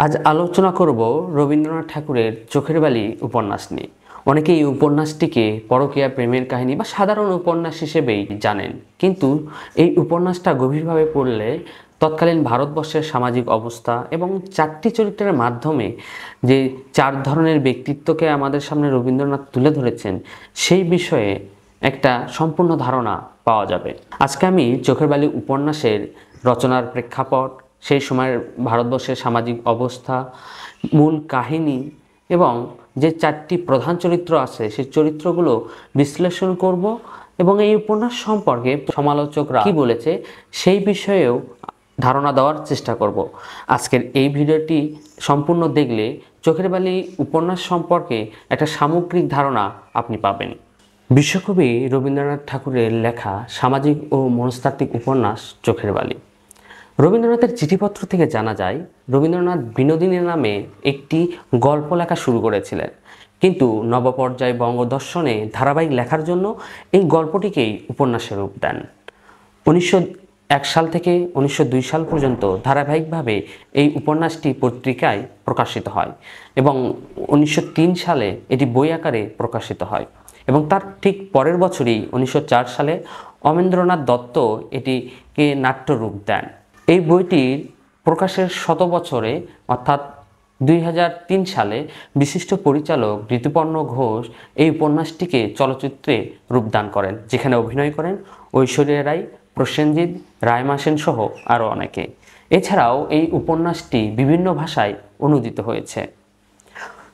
আজ আলোচনা করব রবীন্দ্রনাথ ঠাকুরের চোখের বালি উপন্যাস নিয়ে। অনেকে এই উপন্যাসটিকে পরকীয়া প্রেমের কাহিনী বা সাধারণ উপন্যাস হিসেবেই জানেন, কিন্তু এই উপন্যাসটা গভীরভাবে পড়লে তৎকালীন ভারতবর্ষের সামাজিক অবস্থা এবং চারটি চরিত্রের মাধ্যমে যে চার ধরনের ব্যক্তিত্বকে আমাদের সামনে রবীন্দ্রনাথ তুলে ধরেছেন সেই বিষয়ে একটা সম্পূর্ণ ধারণা পাওয়া যাবে। আজকে আমি চোখের বালি উপন্যাসের রচনার প্রেক্ষাপট, সেই সময়ের ভারতবর্ষের সামাজিক অবস্থা, মূল কাহিনী এবং যে চারটি প্রধান চরিত্র আছে সেই চরিত্রগুলো বিশ্লেষণ করব এবং এই উপন্যাস সম্পর্কে সমালোচকরা কী বলেছে সেই বিষয়েও ধারণা দেওয়ার চেষ্টা করব। আজকের এই ভিডিওটি সম্পূর্ণ দেখলে চোখের বালি উপন্যাস সম্পর্কে একটা সামগ্রিক ধারণা আপনি পাবেন। বিশ্বকবি রবীন্দ্রনাথ ঠাকুরের লেখা সামাজিক ও মনস্তাত্ত্বিক উপন্যাস চোখের বালি। রবীন্দ্রনাথের চিঠিপত্র থেকে জানা যায় রবীন্দ্রনাথ বিনোদিনী নামে একটি গল্প লেখা শুরু করেছিলেন, কিন্তু নবপর্যায় বঙ্গদর্শনে ধারাবাহিক লেখার জন্য এই গল্পটিকেই উপন্যাসের রূপ দেন। 1901 সাল থেকে 1902 সাল পর্যন্ত ধারাবাহিকভাবে এই উপন্যাসটি পত্রিকায় প্রকাশিত হয় এবং 1903 সালে এটি বই আকারে প্রকাশিত হয় এবং তার ঠিক পরের বছরই 1904 সালে অমেন্দ্রনাথ দত্ত এটিকে নাট্যরূপ দেন। এই বইটির প্রকাশের 100 বছরে অর্থাৎ 2003 সালে বিশিষ্ট পরিচালক ঋতুপর্ণ ঘোষ এই উপন্যাসটিকে চলচ্চিত্রে রূপদান করেন, যেখানে অভিনয় করেন ঐশ্বরিয়া রাই, প্রসেনজিৎ, রায়মা সেন সহ আরও অনেকে। এছাড়াও এই উপন্যাসটি বিভিন্ন ভাষায় অনূদিত হয়েছে।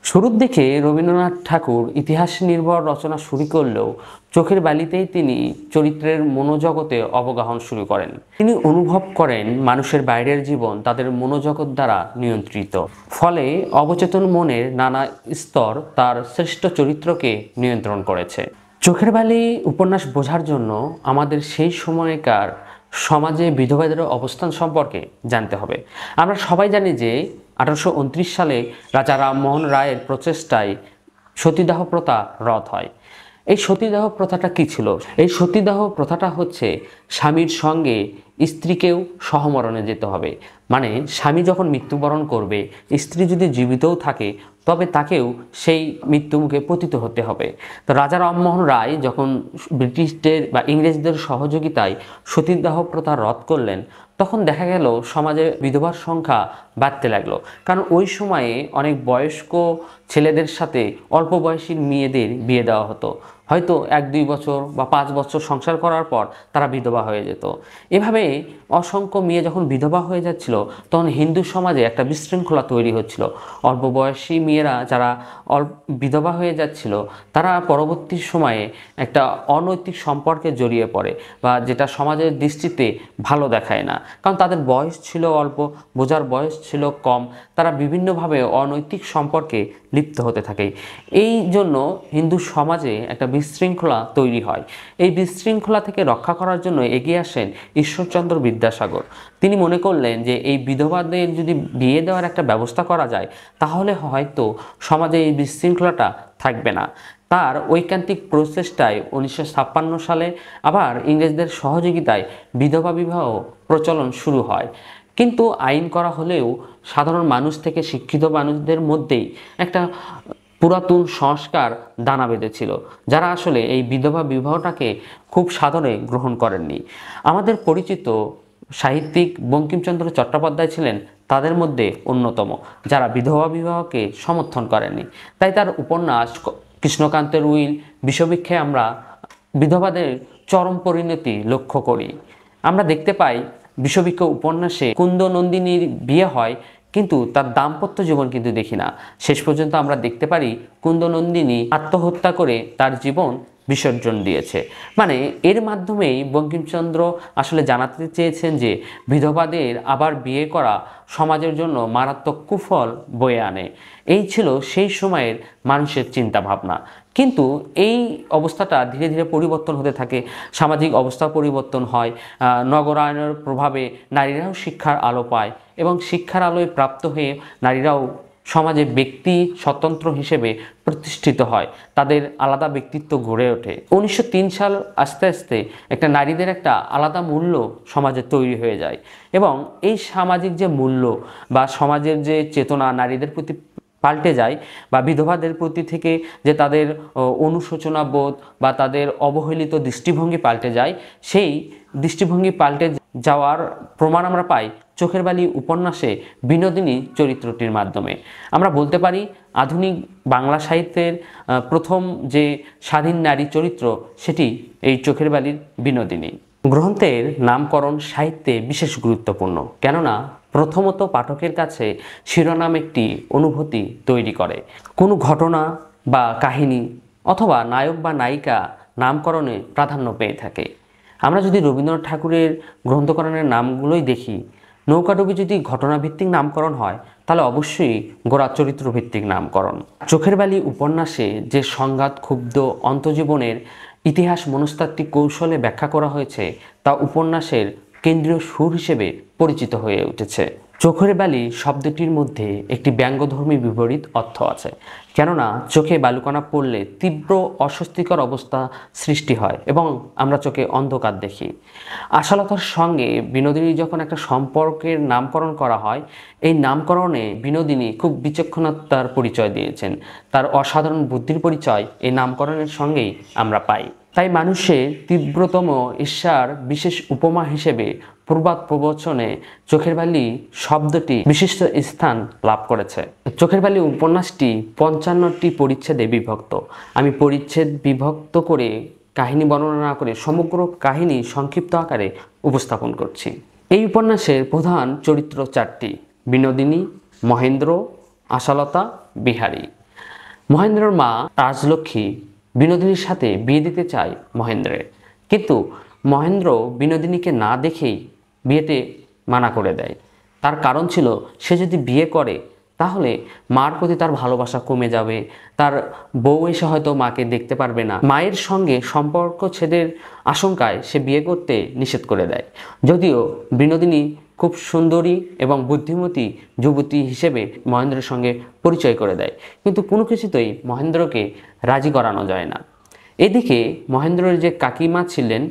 শুরুর দিকে রবীন্দ্রনাথ ঠাকুর ইতিহাস নির্ভর রচনা শুরু করলেও চোখের বালিতেই তিনি চরিত্রের মনোজগতে অবগাহন শুরু করেন। তিনি অনুভব করেন মানুষের বাইরের জীবন তাদের মনোজগৎ দ্বারা নিয়ন্ত্রিত, ফলে অবচেতন মনের নানা স্তর তার শ্রেষ্ঠ চরিত্রকে নিয়ন্ত্রণ করেছে। চোখের বালি উপন্যাস বোঝার জন্য আমাদের সেই সময়কার সমাজে বিধবাদের অবস্থান সম্পর্কে জানতে হবে। আমরা সবাই জানি যে 1829 সালে রাজা রামমোহন রায়ের প্রচেষ্টায় সতীদাহ প্রথা রদ হয়। এই সতীদাহ প্রথাটা কী ছিল? এই সতীদাহ প্রথাটা হচ্ছে স্বামীর সঙ্গে স্ত্রীকেও সহমরণে যেতে হবে, মানে স্বামী যখন মৃত্যুবরণ করবে, স্ত্রী যদি জীবিতও থাকে তবে তাকেও সেই মৃত্যুমুখে পতিত হতে হবে। তো রাজা রামমোহন রায় যখন ব্রিটিশদের বা ইংরেজদের সহযোগিতায় সতীদাহ প্রথা রদ করলেন, তখন দেখা গেল সমাজে বিধবার সংখ্যা বাড়তে লাগলো, কারণ ওই সময়ে অনেক বয়স্ক ছেলেদের সাথে অল্প বয়সী মেয়েদের বিয়ে দেওয়া হতো। হয়তো 1-2 বছর বা 5 বছর সংসার করার পর তারা বিধবা হয়ে যেত। এভাবে অসংখ্য মেয়ে যখন বিধবা হয়ে যাচ্ছিল, তখন হিন্দু সমাজে একটা বিশৃঙ্খলা তৈরি হচ্ছিল। অল্প বয়সী মেয়েরা যারা বিধবা হয়ে যাচ্ছিল, তারা পরবর্তী সময়ে একটা অনৈতিক সম্পর্কে জড়িয়ে পড়ে, বা যেটা সমাজের দৃষ্টিতে ভালো দেখায় না, কারণ তাদের বয়স ছিল অল্প, বোঝার বয়স ছিল কম, তারা বিভিন্নভাবে অনৈতিক সম্পর্কে লিপ্ত হতে থাকে। এই জন্য হিন্দু সমাজে একটা বিশৃঙ্খলা তৈরি হয়। এই বিশৃঙ্খলা থেকে রক্ষা করার জন্য এগিয়ে আসেন ঈশ্বরচন্দ্র বিদ্যাসাগর। তিনি মনে করলেন যে এই বিধবাদের যদি বিয়ে দেওয়ার একটা ব্যবস্থা করা যায়, তাহলে হয়তো সমাজে এই বিশৃঙ্খলাটা থাকবে না। তার ঐকান্তিক প্রচেষ্টায় 1956 সালে আবার ইংরেজদের সহযোগিতায় বিধবা বিবাহ প্রচলন শুরু হয়, কিন্তু আইন করা হলেও সাধারণ মানুষ থেকে শিক্ষিত মানুষদের মধ্যেই একটা পুরাতন সংস্কার দানা বেঁধেছিল, যারা আসলে এই বিধবা বিবাহটাকে খুব সাদরে গ্রহণ করেননি। আমাদের পরিচিত সাহিত্যিক বঙ্কিমচন্দ্র চট্টোপাধ্যায় ছিলেন তাদের মধ্যে অন্যতম, যারা বিধবা বিবাহকে সমর্থন করেননি। তাই তার উপন্যাস কৃষ্ণকান্তের উইল, বিষবৃক্ষে আমরা বিধবাদের চরম পরিণতি লক্ষ্য করি। আমরা দেখতে পাই বিষবৃক্ষ উপন্যাসে কুন্দ নন্দিনীর বিয়ে হয়, কিন্তু তার দাম্পত্য জীবন কিন্তু দেখি না। শেষ পর্যন্ত আমরা দেখতে পারি কুন্দ নন্দিনী আত্মহত্যা করে তার জীবন বিসর্জন দিয়েছে। মানে এর মাধ্যমেই বঙ্কিমচন্দ্র আসলে জানাতে চেয়েছেন যে বিধবাদের আবার বিয়ে করা সমাজের জন্য মারাত্মক কুফল বয়ে আনে। এই ছিল সেই সময়ের মানুষের চিন্তা ভাবনা। কিন্তু এই অবস্থাটা ধীরে ধীরে পরিবর্তন হতে থাকে, সামাজিক অবস্থা পরিবর্তন হয়, নগরায়নের প্রভাবে নারীরাও শিক্ষার আলো পায় এবং শিক্ষার আলোয় প্রাপ্ত হয়ে নারীরাও সমাজে ব্যক্তি স্বতন্ত্র হিসেবে প্রতিষ্ঠিত হয়, তাদের আলাদা ব্যক্তিত্ব গড়ে ওঠে। 1903 সাল আস্তে আস্তে একটা নারীদের একটা আলাদা মূল্য সমাজে তৈরি হয়ে যায় এবং এই সামাজিক যে মূল্য বা সমাজের যে চেতনা নারীদের প্রতি পাল্টে যায় বা বিধবাদের প্রতি থেকে যে তাদের অনুশোচনা বোধ বা তাদের অবহেলিত দৃষ্টিভঙ্গি পাল্টে যায়, সেই দৃষ্টিভঙ্গি পাল্টে যাওয়ার প্রমাণ আমরা পাই চোখের বালি উপন্যাসে বিনোদিনী চরিত্রটির মাধ্যমে। আমরা বলতে পারি আধুনিক বাংলা সাহিত্যের প্রথম যে স্বাধীন নারী চরিত্র সেটি এই চোখের বালির বিনোদিনী। গ্রন্থের নামকরণ সাহিত্যে বিশেষ গুরুত্বপূর্ণ, কেননা প্রথমত পাঠকের কাছে শিরোনাম একটি অনুভূতি তৈরি করে। কোনো ঘটনা বা কাহিনী অথবা নায়ক বা নায়িকা নামকরণে প্রাধান্য পেয়ে থাকে। আমরা যদি রবীন্দ্রনাথ ঠাকুরের গ্রন্থকরণের নামগুলোই দেখি, নৌকাডুবি যদি ঘটনাভিত্তিক নামকরণ হয় তাহলে অবশ্যই গোরা চরিত্রভিত্তিক নামকরণ। চোখের বালি উপন্যাসে যে সংঘাত ক্ষুব্ধ অন্তজীবনের ইতিহাস মনস্তাত্ত্বিক কৌশলে ব্যাখ্যা করা হয়েছে তা উপন্যাসের কেন্দ্রীয় সুর হিসেবে পরিচিত হয়ে উঠেছে। চোখের বালি শব্দটির মধ্যে একটি ব্যঙ্গধর্মী বিপরীত অর্থ আছে, কেননা চোখে বালুকণা পড়লে তীব্র অস্বস্তিকর অবস্থা সৃষ্টি হয় এবং আমরা চোখে অন্ধকার দেখি। আশালতার সঙ্গে বিনোদিনীর যখন একটা সম্পর্কের নামকরণ করা হয়, এই নামকরণে বিনোদিনী খুব বিচক্ষণতার পরিচয় দিয়েছেন। তার অসাধারণ বুদ্ধির পরিচয় এই নামকরণের সঙ্গেই আমরা পাই। তাই মানুষের তীব্রতম ঈর্ষার বিশেষ উপমা হিসেবে প্রবাদ প্রবচনে চোখের বালি শব্দটি বিশিষ্ট স্থান লাভ করেছে। চোখের বালি উপন্যাসটি 55টি পরিচ্ছেদে বিভক্ত। আমি পরিচ্ছেদ বিভক্ত করে কাহিনী বর্ণনা না করে সমগ্র কাহিনী সংক্ষিপ্ত আকারে উপস্থাপন করছি। এই উপন্যাসের প্রধান চরিত্র 4টি: বিনোদিনী, মহেন্দ্র, আশালতা, বিহারী। মহেন্দ্রর মা রাজলক্ষ্মী বিনোদিনীর সাথে বিয়ে দিতে চায় মহেন্দ্রের, কিন্তু মহেন্দ্র বিনোদিনীকে না দেখেই বিয়েতে মানা করে দেয়। তার কারণ ছিল সে যদি বিয়ে করে তাহলে মার প্রতি তার ভালোবাসা কমে যাবে, তার বউ এসে হয়তো মাকে দেখতে পারবে না। মায়ের সঙ্গে সম্পর্ক ছেদের আশঙ্কায় সে বিয়ে করতে নিষেধ করে দেয়। যদিও বিনোদিনী খুব সুন্দরী এবং বুদ্ধিমতী যুবতী হিসেবে মহেন্দ্রের সঙ্গে পরিচয় করে দেয়, কিন্তু কোনো কিছুতেই মহেন্দ্রকে রাজি করানো যায় না। এদিকে মহেন্দ্রের যে কাকিমা ছিলেন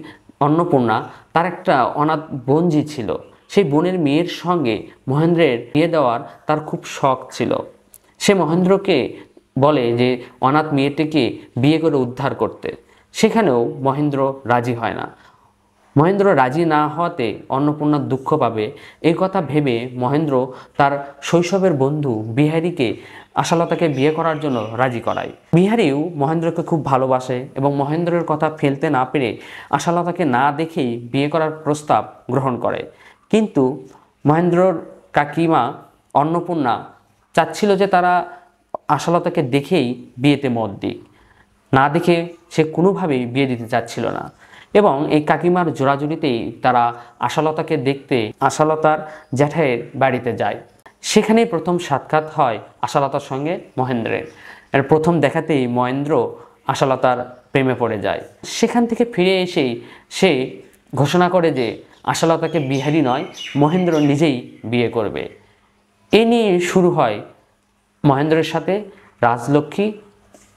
অন্নপূর্ণা, তার একটা অনাথ বোনঝি ছিল। সেই বোনের মেয়ের সঙ্গে মহেন্দ্রের বিয়ে দেওয়ার তার খুব শখ ছিল। সে মহেন্দ্রকে বলে যে অনাথ মেয়েটিকে বিয়ে করে উদ্ধার করতে। সেখানেও মহেন্দ্র রাজি হয় না। মহেন্দ্র রাজি না হওয়াতে অন্নপূর্ণা দুঃখ পাবে, এই কথা ভেবে মহেন্দ্র তার শৈশবের বন্ধু বিহারীকে আশালতাকে বিয়ে করার জন্য রাজি করায়। বিহারীও মহেন্দ্রকে খুব ভালোবাসে এবং মহেন্দ্রের কথা ফেলতে না পেরে আশালতাকে না দেখেই বিয়ে করার প্রস্তাব গ্রহণ করে। কিন্তু মহেন্দ্রর কাকিমা অন্নপূর্ণা চাচ্ছিল যে তারা আশালতাকে দেখেই বিয়েতে মত দিক, না দেখে সে কোনোভাবেই বিয়ে দিতে চাচ্ছিল না। এবং এই কাকিমার জোড়াজুড়িতেই তারা আশালতাকে দেখতে আশালতার জ্যাঠাইয়ের বাড়িতে যায়। সেখানেই প্রথম সাক্ষাৎ হয় আশালতার সঙ্গে মহেন্দ্রের। এর প্রথম দেখাতেই মহেন্দ্র আশালতার প্রেমে পড়ে যায়। সেখান থেকে ফিরে এসেই সে ঘোষণা করে যে আশালতাকে বিহারী নয়, মহেন্দ্র নিজেই বিয়ে করবে। এ নিয়ে শুরু হয় মহেন্দ্রের সাথে রাজলক্ষ্মী,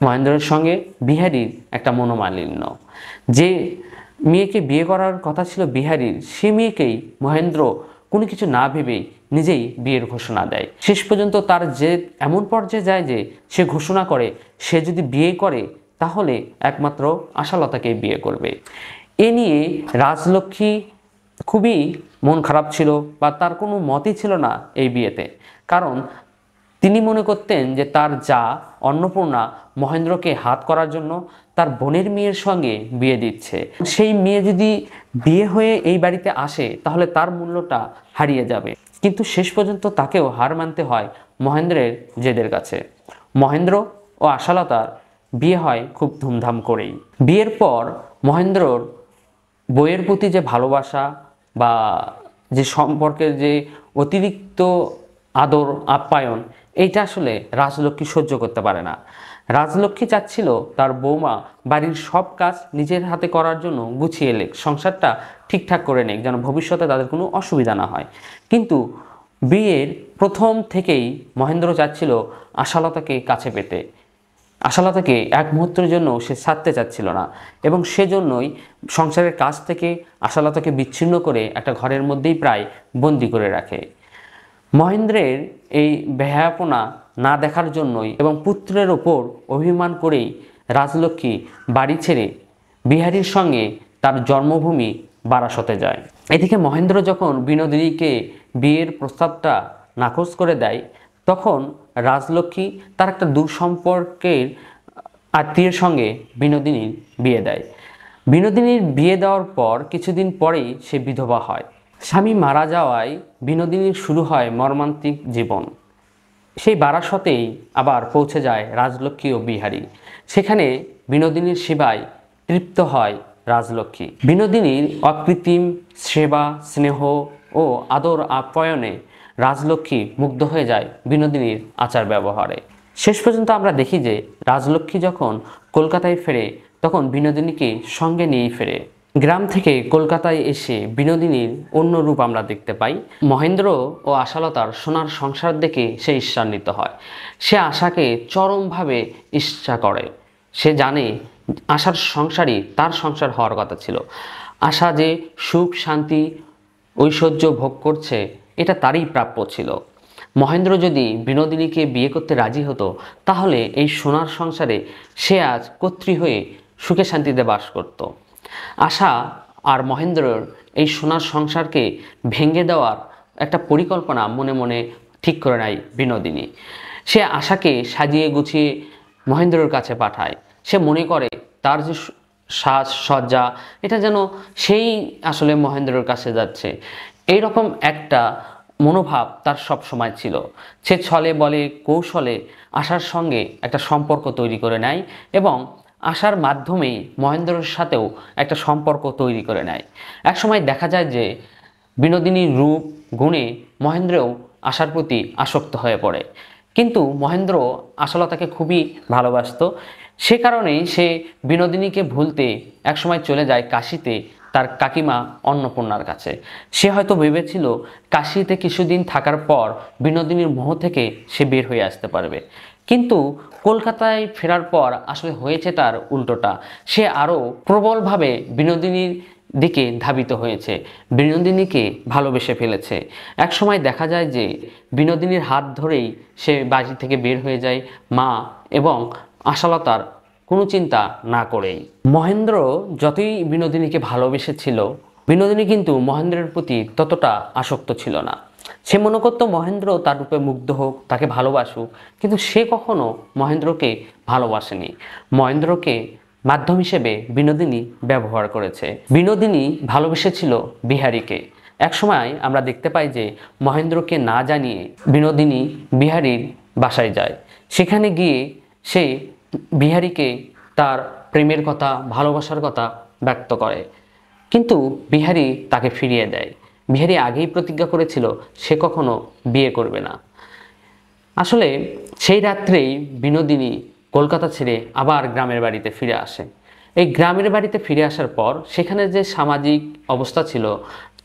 মহেন্দ্রের সঙ্গে বিহারীর একটা মনোমালিন্য। যে মেয়েকে বিয়ে করার কথা ছিল বিহারীর, সে মেয়েকেই মহেন্দ্র কোনো কিছু না ভেবেই নিজেই বিয়ের ঘোষণা দেয়। শেষ পর্যন্ত তার যে এমন পর্যায়ে যায় যে সে ঘোষণা করে সে যদি বিয়ে করে তাহলে একমাত্র আশালতাকে বিয়ে করবে। এ নিয়ে রাজলক্ষ্মী খুবই মন খারাপ ছিল বা তার কোনো মতই ছিল না এই বিয়েতে, কারণ তিনি মনে করতেন যে তার যা অন্নপূর্ণা মহেন্দ্রকে হাত করার জন্য তার বোনের মেয়ের সঙ্গে বিয়ে দিচ্ছে। সেই মেয়ে যদি বিয়ে হয়ে এই বাড়িতে আসে তাহলে তার মূল্যটা হারিয়ে যাবে। কিন্তু শেষ পর্যন্ত তাকেও হার মানতে হয় মহেন্দ্রের জেদের কাছে। মহেন্দ্র ও আশালতার বিয়ে হয় খুব ধুমধাম করেই। বিয়ের পর মহেন্দ্রর বইয়ের প্রতি যে ভালোবাসা বা যে সম্পর্কের যে অতিরিক্ত আদর আপ্যায়ন, এইটা আসলে রাজলক্ষ্মী সহ্য করতে পারে না। রাজলক্ষ্মী চাচ্ছিল তার বৌমা বাড়ির সব কাজ নিজের হাতে করার জন্য গুছিয়ে লেখ, সংসারটা ঠিকঠাক করে নেক, যেন ভবিষ্যতে তাদের কোনো অসুবিধা না হয়। কিন্তু বিয়ের প্রথম থেকেই মহেন্দ্র চাচ্ছিল আশালতাকে কাছে পেতে। আশালতাকে এক মুহূর্তের জন্য সে ছাড়তে চাচ্ছিল না এবং সেজন্যই সংসারের কাজ থেকে আশালতাকে বিচ্ছিন্ন করে একটা ঘরের মধ্যেই প্রায় বন্দি করে রাখে। মহেন্দ্রের এই বেহায়াপনা না দেখার জন্যই এবং পুত্রের ওপর অভিমান করেই রাজলক্ষ্মী বাড়ি ছেড়ে বিহারীর সঙ্গে তার জন্মভূমি বারাসতে যায়। এদিকে মহেন্দ্র যখন বিনোদিনীকে বিয়ের প্রস্তাবটা নাকচ করে দেয়, তখন রাজলক্ষ্মী তার একটা দূর সম্পর্কের আত্মীয়ের সঙ্গে বিনোদিনীর বিয়ে দেয়। বিনোদিনীর বিয়ে দেওয়ার পর কিছুদিন পরেই সে বিধবা হয়। স্বামী মারা যাওয়ায় বিনোদিনীর শুরু হয় মর্মান্তিক জীবন। সেই বারাসতেই আবার পৌঁছে যায় রাজলক্ষ্মী ও বিহারী। সেখানে বিনোদিনীর সেবায় তৃপ্ত হয় রাজলক্ষ্মী। বিনোদিনীর অকৃত্রিম সেবা, স্নেহ ও আদর আপ্যায়নে রাজলক্ষ্মী মুগ্ধ হয়ে যায় বিনোদিনীর আচার ব্যবহারে। শেষ পর্যন্ত আমরা দেখি যে রাজলক্ষ্মী যখন কলকাতায় ফেরে তখন বিনোদিনীকে সঙ্গে নিয়েই ফেরে। গ্রাম থেকে কলকাতায় এসে বিনোদিনীর অন্য রূপ আমরা দেখতে পাই। মহেন্দ্র ও আশালতার সোনার সংসার দেখে সে ঈর্ষান্বিত হয়। সে আশাকে চরমভাবে ঈর্ষা করে। সে জানে আশার সংসারই তার সংসার হওয়ার কথা ছিল। আশা যে সুখ, শান্তি, ঐশ্বর্য ভোগ করছে এটা তারই প্রাপ্য ছিল। মহেন্দ্র যদি বিনোদিনীকে বিয়ে করতে রাজি হতো তাহলে এই সোনার সংসারে সে আজ কর্ত্রী হয়ে সুখে শান্তিতে বাস করত। আশা আর মহেন্দ্রর এই সোনার সংসারকে ভেঙে দেওয়ার একটা পরিকল্পনা মনে মনে ঠিক করে নেয় বিনোদিনী। সে আশাকে সাজিয়ে গুছিয়ে মহেন্দ্রর কাছে পাঠায়। সে মনে করে তার যে সাজ সজ্জা এটা যেন সেই আসলে মহেন্দ্রর কাছে যাচ্ছে, এইরকম একটা মনোভাব তার সব সময় ছিল। সে ছলে বলে কৌশলে আশার সঙ্গে একটা সম্পর্ক তৈরি করে নেয় এবং আশার মাধ্যমেই মহেন্দ্রের সাথেও একটা সম্পর্ক তৈরি করে নেয়। একসময় দেখা যায় যে বিনোদিনীর রূপ গুণে মহেন্দ্রও আশার প্রতি আসক্ত হয়ে পড়ে, কিন্তু মহেন্দ্র আশালতাকে খুবই ভালোবাসত। সে কারণেই সে বিনোদিনীকে ভুলতে একসময় চলে যায় কাশীতে তার কাকিমা অন্নপূর্ণার কাছে। সে হয়তো ভেবেছিল কাশীতে কিছুদিন থাকার পর বিনোদিনীর মোহ থেকে সে বের হয়ে আসতে পারবে, কিন্তু কলকাতায় ফেরার পর আসলে হয়েছে তার উল্টোটা। সে আরও প্রবলভাবে বিনোদিনীর দিকে ধাবিত হয়েছে, বিনোদিনীকে ভালোবেসে ফেলেছে। এক সময় দেখা যায় যে বিনোদিনীর হাত ধরেই সে বাড়ি থেকে বের হয়ে যায় মা এবং আশালতার কোনো চিন্তা না করেই। মহেন্দ্র যতই বিনোদিনীকে ভালোবেসেছিল, বিনোদিনী কিন্তু মহেন্দ্রের প্রতি ততটা আসক্ত ছিল না। সে মনে করতো মহেন্দ্র তার রূপে মুগ্ধ হোক, তাকে ভালোবাসুক, কিন্তু সে কখনো মহেন্দ্রকে ভালোবাসেনি। মহেন্দ্রকে মাধ্যম হিসেবে বিনোদিনী ব্যবহার করেছে। বিনোদিনী ভালোবেসেছিল বিহারীকে। একসময় আমরা দেখতে পাই যে মহেন্দ্রকে না জানিয়ে বিনোদিনী বিহারীর বাসায় যায়। সেখানে গিয়ে সে বিহারীকে তার প্রেমের কথা, ভালোবাসার কথা ব্যক্ত করে, কিন্তু বিহারী তাকে ফিরিয়ে দেয়। বিহারী আগেই প্রতিজ্ঞা করেছিল সে কখনো বিয়ে করবে না। আসলে সেই রাত্রেই বিনোদিনী কলকাতা ছেড়ে আবার গ্রামের বাড়িতে ফিরে আসে। এই গ্রামের বাড়িতে ফিরে আসার পর সেখানে যে সামাজিক অবস্থা ছিল,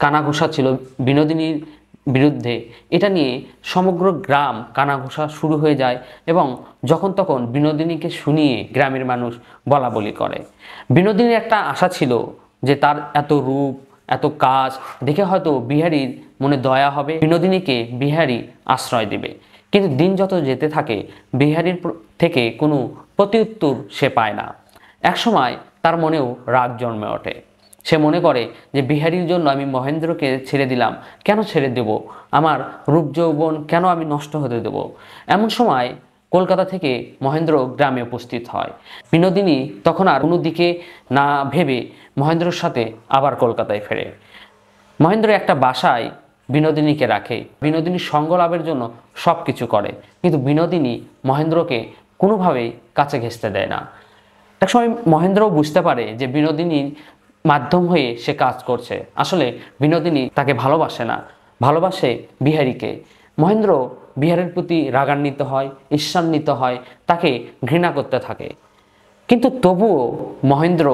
কানাঘুষা ছিল বিনোদিনীর বিরুদ্ধে, এটা নিয়ে সমগ্র গ্রাম কানাঘুষা শুরু হয়ে যায় এবং যখন তখন বিনোদিনীকে শুনিয়ে গ্রামের মানুষ বলা বলি করে। বিনোদিনীর একটা আশা ছিল যে তার এত রূপ, এত কাজ দেখে হয়তো বিহারীর মনে দয়া হবে, বিনোদিনীকে বিহারী আশ্রয় দেবে। কিন্তু দিন যত যেতে থাকে বিহারীর থেকে কোনো প্রত্যুত্তর সে পায় না। একসময় তার মনেও রাগ জন্মে ওঠে। সে মনে করে যে বিহারীর জন্য আমি মহেন্দ্রকে ছেড়ে দিলাম, কেন ছেড়ে দেব? আমার রূপ যৌবন কেন আমি নষ্ট হতে দেব? এমন সময় কলকাতা থেকে মহেন্দ্র গ্রামে উপস্থিত হয়। বিনোদিনী তখন আর কোনো দিকে না ভেবে মহেন্দ্রর সাথে আবার কলকাতায় ফেরে। মহেন্দ্র একটা বাসায় বিনোদিনীকে রাখে, বিনোদিনীর সঙ্গ লাভের জন্য সব কিছু করে, কিন্তু বিনোদিনী মহেন্দ্রকে কোনোভাবেই কাছে ঘেঁষতে দেয় না। একসময় মহেন্দ্রও বুঝতে পারে যে বিনোদিনীর মাধ্যম হয়ে সে কাজ করছে। আসলে বিনোদিনী তাকে ভালোবাসে না, ভালোবাসে বিহারীকে। মহেন্দ্র বিহারীর প্রতি রাগান্বিত হয়, ঈর্ষান্বিত হয়, তাকে ঘৃণা করতে থাকে, কিন্তু তবুও মহেন্দ্র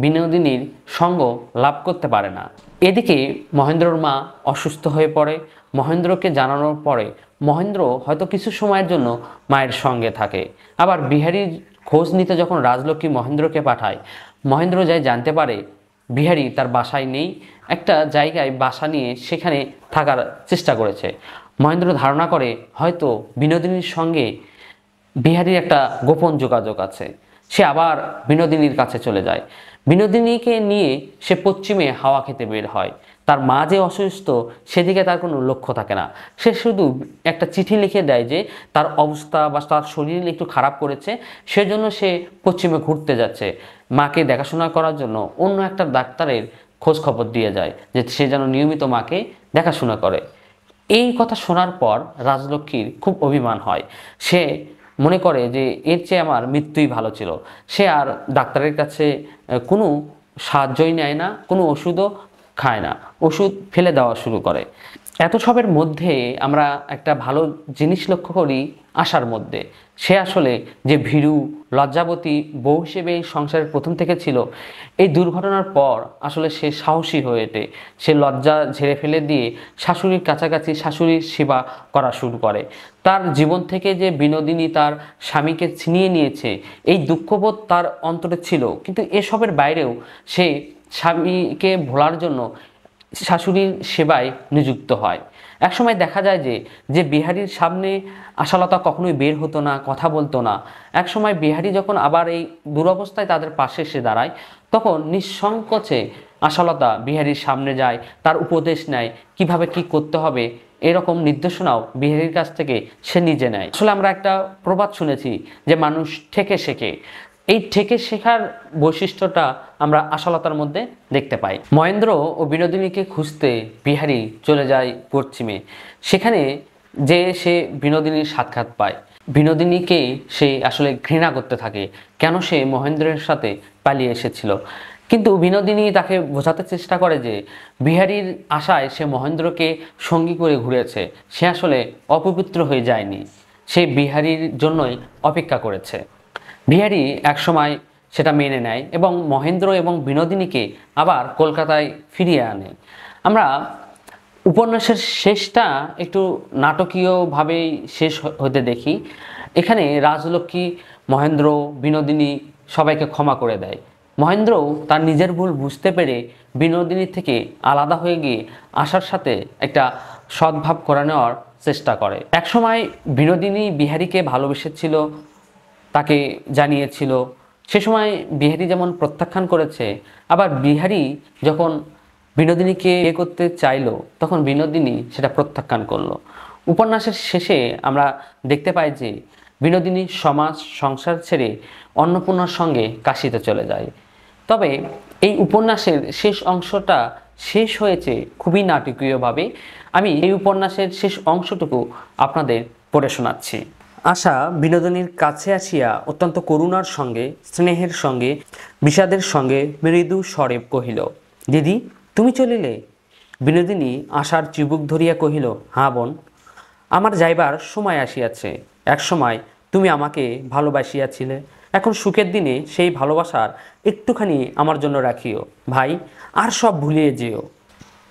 বিনোদিনীর সঙ্গ লাভ করতে পারে না। এদিকে মহেন্দ্রর মা অসুস্থ হয়ে পড়ে। মহেন্দ্রকে জানানোর পরে মহেন্দ্র হয়তো কিছু সময়ের জন্য মায়ের সঙ্গে থাকে। আবার বিহারীর খোঁজ নিতে যখন রাজলক্ষ্মী মহেন্দ্রকে পাঠায়, মহেন্দ্র যাই জানতে পারে বিহারী তার বাসায় নেই, একটা জায়গায় বাসা নিয়ে সেখানে থাকার চেষ্টা করেছে। মহেন্দ্র ধারণা করে হয়তো বিনোদিনীর সঙ্গে বিহারীর একটা গোপন যোগাযোগ আছে। সে আবার বিনোদিনীর কাছে চলে যায়। বিনোদিনীকে নিয়ে সে পশ্চিমে হাওয়া খেতে বের হয়। তার মা যে অসুস্থ সেদিকে তার কোনো লক্ষ্য থাকে না। সে শুধু একটা চিঠি লিখে দেয় যে তার অবস্থা বা তার শরীর একটু খারাপ করেছে, সেজন্য সে পশ্চিমে ঘুরতে যাচ্ছে। মাকে দেখাশোনা করার জন্য অন্য একটা ডাক্তারের খোঁজ খবর দিয়ে যায় যে সে যেন নিয়মিত মাকে দেখাশোনা করে। এই কথা শোনার পর রাজলক্ষ্মীর খুব অভিমান হয়। সে মনে করে যে এর চেয়ে আমার মৃত্যুই ভালো ছিল। সে আর ডাক্তারের কাছে কোনো সাহায্যই নেয় না, কোনো ওষুধও খায় না, ওষুধ ফেলে দেওয়া শুরু করে। এত সবের মধ্যে আমরা একটা ভালো জিনিস লক্ষ্য করি আশার মধ্যে। সে আসলে যে ভীরু লজ্জাবতী বউ হিসেবে এই সংসারের প্রথম থেকে ছিল, এই দুর্ঘটনার পর আসলে সে সাহসী হয়ে ওঠে। সে লজ্জা ঝেড়ে ফেলে দিয়ে শাশুড়ির কাছাকাছি শাশুড়ির সেবা করা শুরু করে। তার জীবন থেকে যে বিনোদিনী তার স্বামীকে ছিনিয়ে নিয়েছে, এই দুঃখবোধ তার অন্তরে ছিল, কিন্তু এসবের বাইরেও সে স্বামীকে ভোলার জন্য শাশুড়ির সেবায় নিযুক্ত হয়। একসময় দেখা যায় যে বিহারীর সামনে আশালতা কখনোই বের হতো না, কথা বলতো না। একসময় বিহারী যখন আবার এই দুরবস্থায় তাদের পাশে এসে দাঁড়ায়, তখন নিঃসংকোচে আশালতা বিহারীর সামনে যায়, তার উপদেশ নেয় কিভাবে কি করতে হবে। এরকম নির্দেশনাও বিহারীর কাছ থেকে সে নিজে নেয়। আসলে আমরা একটা প্রবাদ শুনেছি যে মানুষ থেকে শেখে। এই থেকে শেখার বৈশিষ্ট্যটা আমরা আশালতার মধ্যে দেখতে পাই। মহেন্দ্র ও বিনোদিনীকে খুঁজতে বিহারী চলে যায় পশ্চিমে। সেখানে যে সে বিনোদিনীর সাক্ষাৎ পায়। বিনোদিনীকে সে আসলে ঘৃণা করতে থাকে, কেন সে মহেন্দ্রের সাথে পালিয়ে এসেছিল। কিন্তু বিনোদিনী তাকে বোঝাতে চেষ্টা করে যে বিহারীর আশায় সে মহেন্দ্রকে সঙ্গী করে ঘুরেছে, সে আসলে অপবিত্র হয়ে যায়নি, সে বিহারীর জন্যই অপেক্ষা করেছে। বিহারী একসময় সেটা মেনে নেয় এবং মহেন্দ্র এবং বিনোদিনীকে আবার কলকাতায় ফিরিয়ে আনে। আমরা উপন্যাসের শেষটা একটু নাটকীয়ভাবেই শেষ হতে দেখি। এখানে রাজলক্ষ্মী মহেন্দ্র বিনোদিনী সবাইকে ক্ষমা করে দেয়। মহেন্দ্রও তার নিজের ভুল বুঝতে পেরে বিনোদিনী থেকে আলাদা হয়ে গিয়ে আশার সাথে একটা সদ্ভাব করে নেওয়ার চেষ্টা করে। একসময় বিনোদিনী বিহারীকে ভালোবেসেছিল, তাকে জানিয়েছিল। সে সময় বিহারী যেমন প্রত্যাখ্যান করেছে, আবার বিহারী যখন বিনোদিনীকে বিয়ে করতে চাইলো তখন বিনোদিনী সেটা প্রত্যাখ্যান করলো। উপন্যাসের শেষে আমরা দেখতে পাই যে বিনোদিনী সমাজ সংসার ছেড়ে অন্নপূর্ণার সঙ্গে কাশিতে চলে যায়। তবে এই উপন্যাসের শেষ অংশটা শেষ হয়েছে খুবই নাটকীয়ভাবে। আমি এই উপন্যাসের শেষ অংশটুকু আপনাদের পড়ে শোনাচ্ছি। আশা বিনোদিনীর কাছে আসিয়া অত্যন্ত করুণার সঙ্গে স্নেহের সঙ্গে বিষাদের সঙ্গে মৃদু স্বরে কহিল, দিদি তুমি চলিলে? বিনোদিনী আশার চিবুক ধরিয়া কহিল, হাঁ বোন, আমার যাইবার সময় আসিয়াছে। এক সময় তুমি আমাকে ভালোবাসিয়াছিলে, এখন সুখের দিনে সেই ভালোবাসার একটুখানি আমার জন্য রাখিও ভাই, আর সব ভুলিয়ে যেও।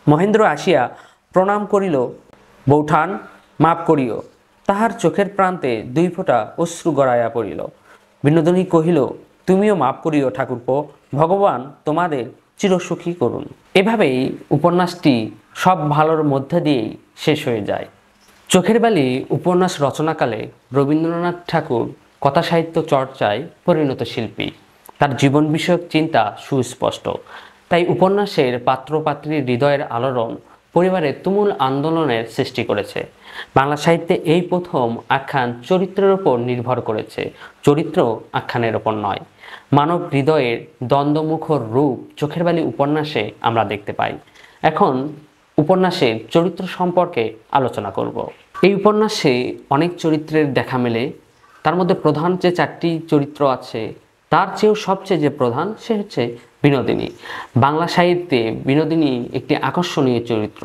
মহেন্দ্র আসিয়া প্রণাম করিল, বৌঠান মাপ করিও। তাহার চোখের প্রান্তে দুই ফোঁটা অশ্রু গড়াইয়া পড়িল। বিনোদিনী কহিল, তুমিও মাপ করিও ঠাকুরপো, ভগবান তোমাদের চিরসুখী করুন। এভাবেই উপন্যাসটি সব ভালোর মধ্যে দিয়েই শেষ হয়ে যায়। চোখের বালি উপন্যাস রচনাকালে রবীন্দ্রনাথ ঠাকুর কথা সাহিত্য চর্চায় পরিণত শিল্পী। তার জীবন বিষয়ক চিন্তা সুস্পষ্ট। তাই উপন্যাসের পাত্রপাত্রীর হৃদয়ের আলোড়ন পরিবারের তুমুল আন্দোলনের সৃষ্টি করেছে। বাংলা সাহিত্যে এই প্রথম আখ্যান চরিত্রের ওপর নির্ভর করেছে, চরিত্র আখ্যানের ওপর নয়। মানব হৃদয়ের দ্বন্দ্বমুখর রূপ চোখের বালি উপন্যাসে আমরা দেখতে পাই। এখন উপন্যাসের চরিত্র সম্পর্কে আলোচনা করব। এই উপন্যাসে অনেক চরিত্রের দেখা মেলে। তার মধ্যে প্রধান যে চারটি চরিত্র আছে তার চেয়েও সবচেয়ে যে প্রধান সে হচ্ছে বিনোদিনী। বাংলা সাহিত্যে বিনোদিনী একটি আকর্ষণীয় চরিত্র।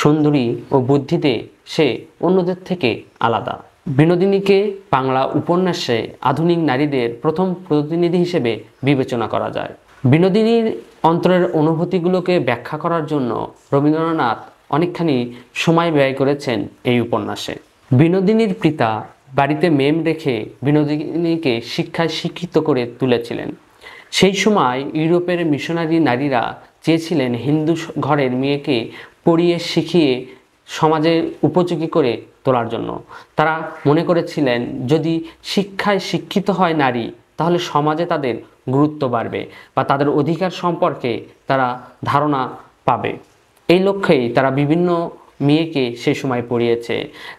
সুন্দরী ও বুদ্ধিতে সে অন্যদের থেকে আলাদা। বিনোদিনীকে বাংলা উপন্যাসে আধুনিক নারীদের প্রথম প্রতিনিধি হিসেবে বিবেচনা করা যায়। বিনোদিনীর অন্তরের অনুভূতিগুলোকে ব্যাখ্যা করার জন্য রবীন্দ্রনাথ অনেকখানি সময় ব্যয় করেছেন এই উপন্যাসে। বিনোদিনীর পিতা বাড়িতে মেম রেখে বিনোদিনীকে শিক্ষায় শিক্ষিত করে তুলেছিলেন। সেই সময় ইউরোপের মিশনারি নারীরা চেয়েছিলেন হিন্দু ঘরের মেয়েকে পড়িয়ে শিখিয়ে সমাজে উপযোগী করে তোলার জন্য। তারা মনে করেছিলেন যদি শিক্ষায় শিক্ষিত হয় নারী, তাহলে সমাজে তাদের গুরুত্ব বাড়বে বা তাদের অধিকার সম্পর্কে তারা ধারণা পাবে। এই লক্ষ্যেই তারা বিভিন্ন মেয়েকে সে সময় পড়িয়েছে।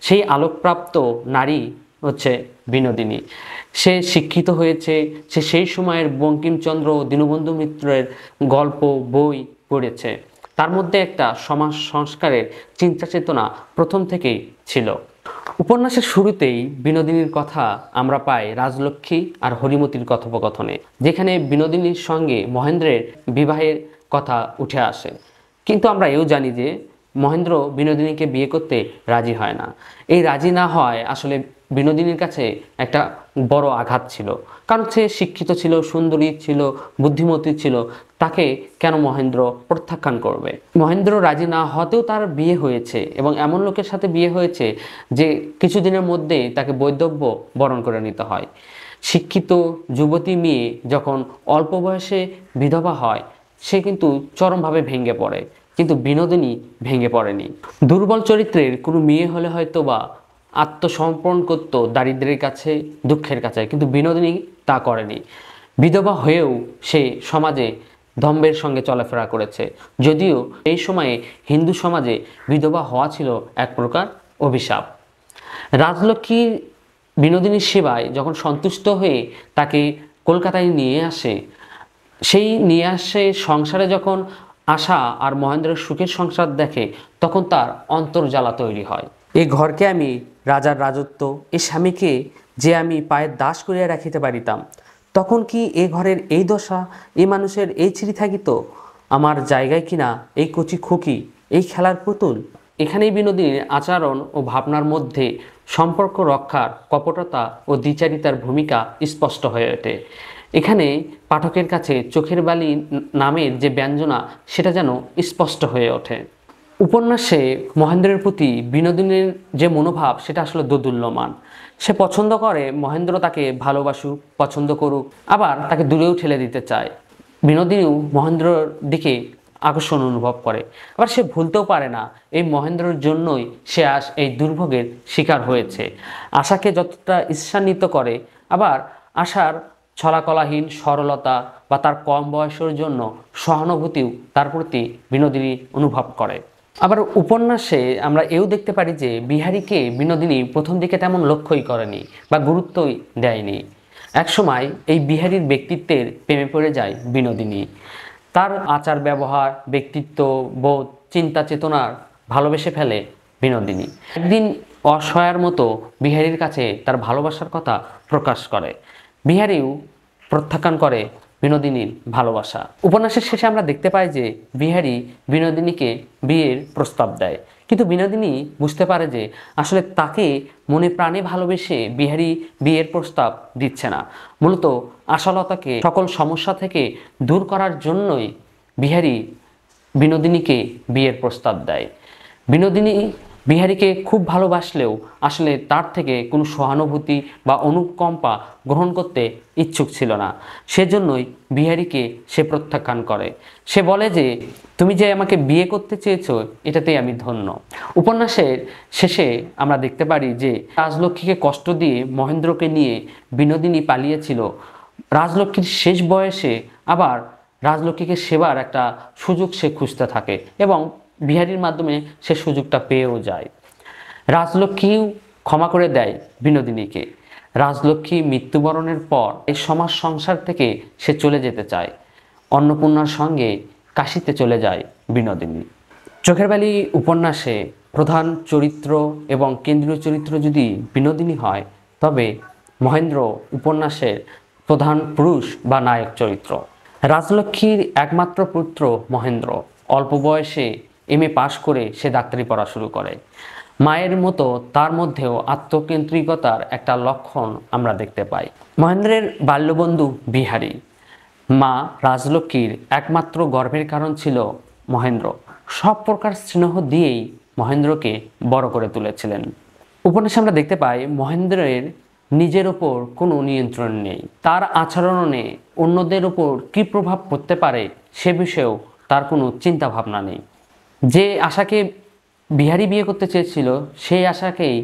সেই আলোকপ্রাপ্ত নারী হচ্ছে বিনোদিনী। সে শিক্ষিত হয়েছে, সে সেই সময়ের বঙ্কিমচন্দ্র, দীনবন্ধু মিত্রের গল্প বই পড়েছে। তার মধ্যে একটা সমাজ সংস্কারের চিন্তা চেতনা প্রথম থেকেই ছিল। উপন্যাসের শুরুতেই বিনোদিনীর কথা আমরা পাই রাজলক্ষ্মী আর হরিমতির কথোপকথনে, যেখানে বিনোদিনীর সঙ্গে মহেন্দ্রের বিবাহের কথা উঠে আসে। কিন্তু আমরা এও জানি যে মহেন্দ্র বিনোদিনীকে বিয়ে করতে রাজি হয় না। এই রাজি না হয় আসলে বিনোদিনীর কাছে একটা বড় আঘাত ছিল, কারণ সে শিক্ষিত ছিল, সুন্দরী ছিল, বুদ্ধিমতী ছিল। তাকে কেন মহেন্দ্র প্রত্যাখ্যান করবে? মহেন্দ্র রাজি না হতেও তার বিয়ে হয়েছে, এবং এমন লোকের সাথে বিয়ে হয়েছে যে কিছুদিনের মধ্যেই তাকে বৈধব্য বরণ করে নিতে হয়। শিক্ষিত যুবতী মেয়ে যখন অল্প বয়সে বিধবা হয়, সে কিন্তু চরমভাবে ভেঙে পড়ে, কিন্তু বিনোদিনী ভেঙে পড়েনি। দুর্বল চরিত্রের কোনো মেয়ে হলে হয়তো বা আত্মসমর্পণ করত দারিদ্র্যের কাছে, দুঃখের কাছে, কিন্তু বিনোদিনী তা করেনি। বিধবা হয়েও সে সমাজে দম্ভের সঙ্গে চলাফেরা করেছে, যদিও এই সময়ে হিন্দু সমাজে বিধবা হওয়া ছিল এক প্রকার অভিশাপ। রাজলক্ষ্মী বিনোদিনীর সেবায় যখন সন্তুষ্ট হয়ে তাকে কলকাতায় নিয়ে আসে, সেই নিয়ে আসে সংসারে যখন আশা আর মহেন্দ্রের সুখের সংসার দেখে, তখন তার অন্তর্জ্বালা তৈরি হয়। এই ঘরকে আমি রাজার রাজত্ব, এই স্বামীকে যে আমি পায়ের দাস করিয়া রাখিতে পারিতাম, তখন কি এ ঘরের এই দশা, এই মানুষের এই ছিঁড়ি থাকিত? আমার জায়গায় কিনা এই কচি খুকি, এই খেলার পুতুল? এখানেই বিনোদিনীর আচরণ ও ভাবনার মধ্যে সম্পর্ক রক্ষার কপটতা ও দ্বিচারিতার ভূমিকা স্পষ্ট হয়ে ওঠে। এখানে পাঠকের কাছে চোখের বালি নামের যে ব্যঞ্জনা, সেটা যেন স্পষ্ট হয়ে ওঠে। উপন্যাসে মহেন্দ্রের প্রতি বিনোদিনীর যে মনোভাব, সেটা আসলে দোদুল্যমান। সে পছন্দ করে মহেন্দ্র তাকে ভালোবাসুক, পছন্দ করুক, আবার তাকে দূরেও ঠেলে দিতে চায়। বিনোদিনীও মহেন্দ্রর দিকে আকর্ষণ অনুভব করে, আবার সে ভুলতেও পারে না এই মহেন্দ্রর জন্যই সে এই দুর্ভোগের শিকার হয়েছে। আশাকে যতটা ঈর্ষান্বিত করে, আবার আশার ছলাকলাহীন সরলতা বা তার কম বয়সের জন্য সহানুভূতিও তার প্রতি বিনোদিনী অনুভব করে। আবার উপন্যাসে আমরা এও দেখতে পারি যে বিহারীকে বিনোদিনী প্রথম দিকে তেমন লক্ষ্যই করেনি বা গুরুত্বই দেয়নি। একসময় এই বিহারীর ব্যক্তিত্বের প্রেমে পড়ে যায় বিনোদিনী। তার আচার ব্যবহার, ব্যক্তিত্ব, বোধ, চিন্তা চেতনার ভালোবেসে ফেলে বিনোদিনী। একদিন অসহায়ের মতো বিহারীর কাছে তার ভালোবাসার কথা প্রকাশ করে। বিহারীও প্রত্যাখ্যান করে বিনোদিনীর ভালোবাসা। উপন্যাসের শেষে আমরা দেখতে পাই যে বিহারী বিনোদিনীকে বিয়ের প্রস্তাব দেয়, কিন্তু বিনোদিনী বুঝতে পারে যে আসলে তাকে মনে প্রাণে ভালোবেসে বিহারী বিয়ের প্রস্তাব দিচ্ছে না। মূলত আশালতাকে সকল সমস্যা থেকে দূর করার জন্যই বিহারী বিনোদিনীকে বিয়ের প্রস্তাব দেয়। বিনোদিনী বিহারীকে খুব ভালোবাসলেও আসলে তার থেকে কোনো সহানুভূতি বা অনুকম্পা গ্রহণ করতে ইচ্ছুক ছিল না। সেজন্যই বিহারীকে সে প্রত্যাখ্যান করে। সে বলে যে তুমি যে আমাকে বিয়ে করতে চেয়েছো, এটাতেই আমি ধন্য। উপন্যাসের শেষে আমরা দেখতে পারি যে রাজলক্ষ্মীকে কষ্ট দিয়ে মহেন্দ্রকে নিয়ে বিনোদিনী পালিয়েছিল। রাজলক্ষ্মীর শেষ বয়সে আবার রাজলক্ষ্মীকে সেবার একটা সুযোগ সে খুঁজতে থাকে, এবং বিহারীর মাধ্যমে সে সুযোগটা পেয়েও যায়। রাজলক্ষ্মীও ক্ষমা করে দেয় বিনোদিনীকে। রাজলক্ষ্মী মৃত্যুবরণের পর এই সমাজ সংসার থেকে সে চলে যেতে চায়। অন্নপূর্ণার সঙ্গে কাশীতে চলে যায় বিনোদিনী। চোখের বালি উপন্যাসে প্রধান চরিত্র এবং কেন্দ্রীয় চরিত্র যদি বিনোদিনী হয়, তবে মহেন্দ্র উপন্যাসের প্রধান পুরুষ বা নায়ক চরিত্র। রাজলক্ষ্মীর একমাত্র পুত্র মহেন্দ্র অল্প বয়সে এমএ পাশ করে সে ডাক্তারি পড়া শুরু করে। মায়ের মতো তার মধ্যেও আত্মকেন্দ্রিকতার একটা লক্ষণ আমরা দেখতে পাই। মহেন্দ্রের বাল্যবন্ধু বিহারী। মা রাজলক্ষ্মীর একমাত্র গর্বের কারণ ছিল মহেন্দ্র, সব প্রকার স্নেহ দিয়েই মহেন্দ্রকে বড় করে তুলেছিলেন। উপন্যাসে আমরা দেখতে পাই মহেন্দ্রের নিজের ওপর কোনো নিয়ন্ত্রণ নেই। তার আচরণে অন্যদের উপর কী প্রভাব পড়তে পারে সে বিষয়েও তার কোনো চিন্তা ভাবনা নেই। যে আশাকে বিহারী বিয়ে করতে চেয়েছিল সেই আশাকেই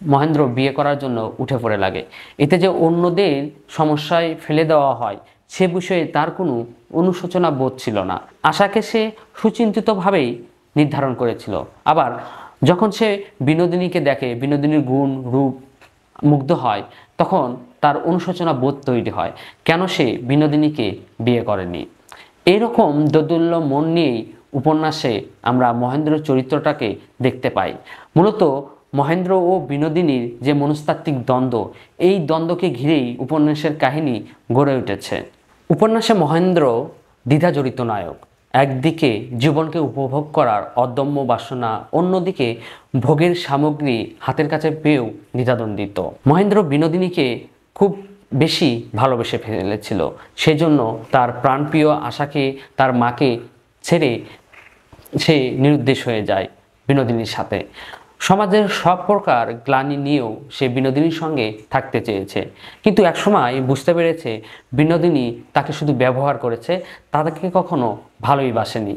মহেন্দ্র বিয়ে করার জন্য উঠে পড়ে লাগে। এতে যে অন্যদের সমস্যায় ফেলে দেওয়া হয় সে বিষয়ে তার কোনো অনুশোচনা বোধ ছিল না। আশাকে সে সুচিন্তিতভাবেই নির্ধারণ করেছিল। আবার যখন সে বিনোদিনীকে দেখে, বিনোদিনীর গুণ রূপ মুগ্ধ হয়, তখন তার অনুশোচনা বোধ তৈরি হয় কেন সে বিনোদিনীকে বিয়ে করেনি। এইরকম দোদুল্য মন নিয়েই উপন্যাসে আমরা মহেন্দ্রের চরিত্রটাকে দেখতে পাই। মূলত মহেন্দ্র ও বিনোদিনীর যে মনস্তাত্ত্বিক দ্বন্দ্ব, এই দ্বন্দ্বকে ঘিরেই উপন্যাসের কাহিনী গড়ে উঠেছে। উপন্যাসে মহেন্দ্র দ্বিধাজড়িত নায়ক। একদিকে জীবনকে উপভোগ করার অদম্য বাসনা, অন্যদিকে ভোগের সামগ্রী হাতের কাছে পেয়েও দ্বিধাদ্বন্দ্বিত। মহেন্দ্র বিনোদিনীকে খুব বেশি ভালোবেসে ফেলেছিল, সেজন্য তার প্রাণপ্রিয় আশাকে, তার মাকে ছেড়ে সে নিরুদ্দেশ হয়ে যায় বিনোদিনীর সাথে। সমাজের সব প্রকার গ্লানি নিয়েও সে বিনোদিনীর সঙ্গে থাকতে চেয়েছে, কিন্তু একসময় বুঝতে পেরেছে বিনোদিনী তাকে শুধু ব্যবহার করেছে, তাকে কখনো ভালোই বাসেনি।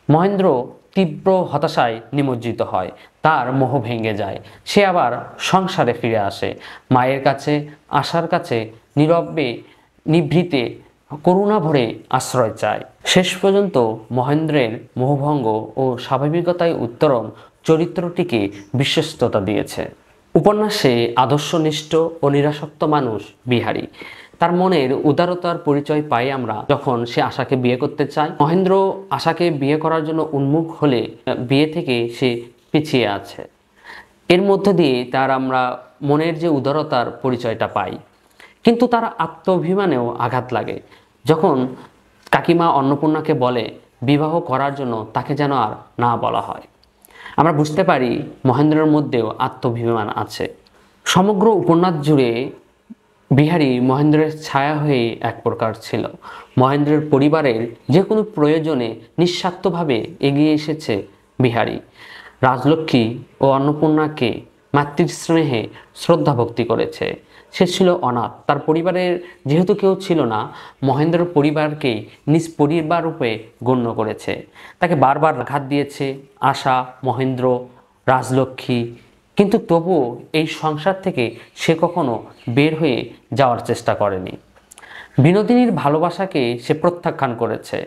মহেন্দ্র তীব্র হতাশায় নিমজ্জিত হয়, তার মোহ ভেঙে যায়। সে আবার সংসারে ফিরে আসে, মায়ের কাছে, আশার কাছে নীরবে নিভৃতে করুণা ভরে আশ্রয় চায়। শেষ পর্যন্ত মহেন্দ্রের মোহভঙ্গ ও স্বাভাবিকতায় উত্তরণ চরিত্রটিকে বিশ্বস্ততা দিয়েছে। উপন্যাসে আদর্শনিষ্ঠ ও নিরাসক্ত মানুষ বিহারী। তার মনের উদারতার পরিচয় পাই আমরা যখন সে আশাকে বিয়ে করতে চায়। মহেন্দ্র আশাকে বিয়ে করার জন্য উন্মুখ হলে বিয়ে থেকে সে পিছিয়ে আছে। এর মধ্য দিয়ে তার আমরা মনের যে উদারতার পরিচয়টা পাই। কিন্তু তার আত্মাভিমানেও আঘাত লাগে যখন কাকিমা অন্নপূর্ণাকে বলে বিবাহ করার জন্য তাকে যেন আর না বলা হয়। আমরা বুঝতে পারি মহেন্দ্রের মধ্যেও আত্মাভিমান আছে। সমগ্র উপন্যাস জুড়ে বিহারী মহেন্দ্রের ছায়া হয়ে এক প্রকার ছিল। মহেন্দ্রের পরিবারের যে কোনো প্রয়োজনে নিঃস্বার্থভাবে এগিয়ে এসেছে বিহারী। রাজলক্ষ্মী ও অন্নপূর্ণাকে মাতৃস্নেহে শ্রদ্ধা ভক্তি করেছে। সে ছিল অনাথ, তার পরিবারের যেহেতু কেউ ছিল না, মহেন্দ্রের পরিবারকেই নিজ পরিবার রূপে গণ্য করেছে। তাকে বারবার আঘাত দিয়েছে আশা, মহেন্দ্র, রাজলক্ষ্মী, কিন্তু তবুও এই সংসার থেকে সে কখনো বের হয়ে যাওয়ার চেষ্টা করেনি। বিনোদিনীর ভালোবাসাকে সে প্রত্যাখ্যান করেছে।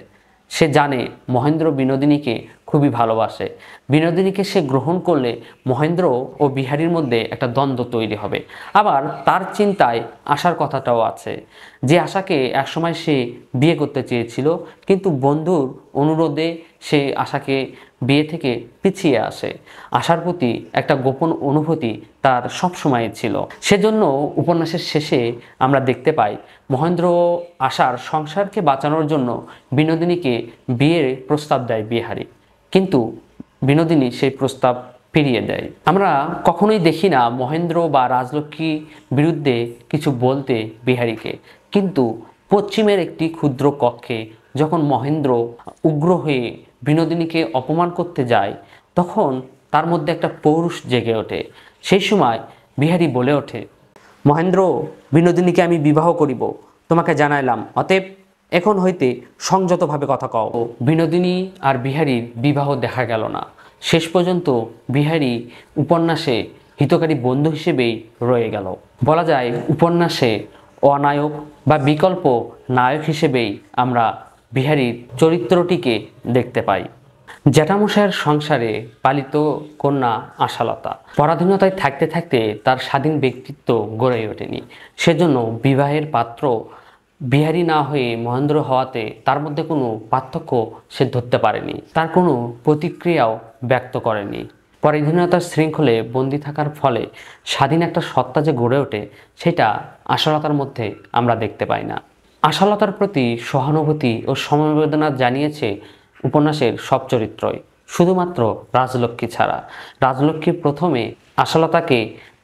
সে জানে মহেন্দ্র বিনোদিনীকে খুবই ভালোবাসে। বিনোদিনীকে সে গ্রহণ করলে মহেন্দ্র ও বিহারীর মধ্যে একটা দ্বন্দ্ব তৈরি হবে। আবার তার চিন্তায় আশার কথাটাও আছে, যে আশাকে একসময় সে বিয়ে করতে চেয়েছিল, কিন্তু বন্ধুর অনুরোধে সে আশাকে বিয়ে থেকে পিছিয়ে আসে। আশার প্রতি একটা গোপন অনুভূতি তার সব সময় ছিল। সেজন্য উপন্যাসের শেষে আমরা দেখতে পাই মহেন্দ্র ও আশার সংসারকে বাঁচানোর জন্য বিনোদিনীকে বিয়ের প্রস্তাব দেয় বিহারী, কিন্তু বিনোদিনী সেই প্রস্তাব ফিরিয়ে দেয়। আমরা কখনোই দেখি না মহেন্দ্র বা রাজলক্ষ্মী বিরুদ্ধে কিছু বলতে বিহারীকে, কিন্তু পশ্চিমের একটি ক্ষুদ্র কক্ষে যখন মহেন্দ্র উগ্র হয়ে বিনোদিনীকে অপমান করতে যায়, তখন তার মধ্যে একটা পৌরুষ জেগে ওঠে। সেই সময় বিহারী বলে ওঠে, মহেন্দ্র, বিনোদিনীকে আমি বিবাহ করিব, তোমাকে জানাইলাম, অতএব এখন হইতে সংযতভাবে কথা কও। বিনোদিনী আর বিহারীর বিবাহ দেখা গেল না। শেষ পর্যন্ত বিহারী উপন্যাসে হিতকারী বন্ধু হিসেবেই রয়ে গেল। বলা যায় উপন্যাসে অনায়ক বা বিকল্প নায়ক হিসেবেই আমরা বিহারীর চরিত্রটিকে দেখতে পাই। জ্যাঠামশাইয়ের সংসারে পালিত কন্যা আশালতা পরাধীনতায় থাকতে থাকতে তার স্বাধীন ব্যক্তিত্ব গড়ে ওঠেনি। সেজন্য বিবাহের পাত্র বিহারী না হয়ে মহেন্দ্র হওয়াতে তার মধ্যে কোনো পার্থক্য সে ধরতে পারেনি, তার কোনো প্রতিক্রিয়াও ব্যক্ত করেনি। পরাধীনতার শৃঙ্খলে বন্দী থাকার ফলে স্বাধীন একটা সত্তা যে গড়ে ওঠে, সেটা আশালতার মধ্যে আমরা দেখতে পাই না। আশালতার প্রতি সহানুভূতি ও সমবেদনা জানিয়েছে উপন্যাসের সব চরিত্রই, শুধুমাত্র রাজলক্ষ্মী ছাড়া। রাজলক্ষ্মী প্রথমে আশালতাকে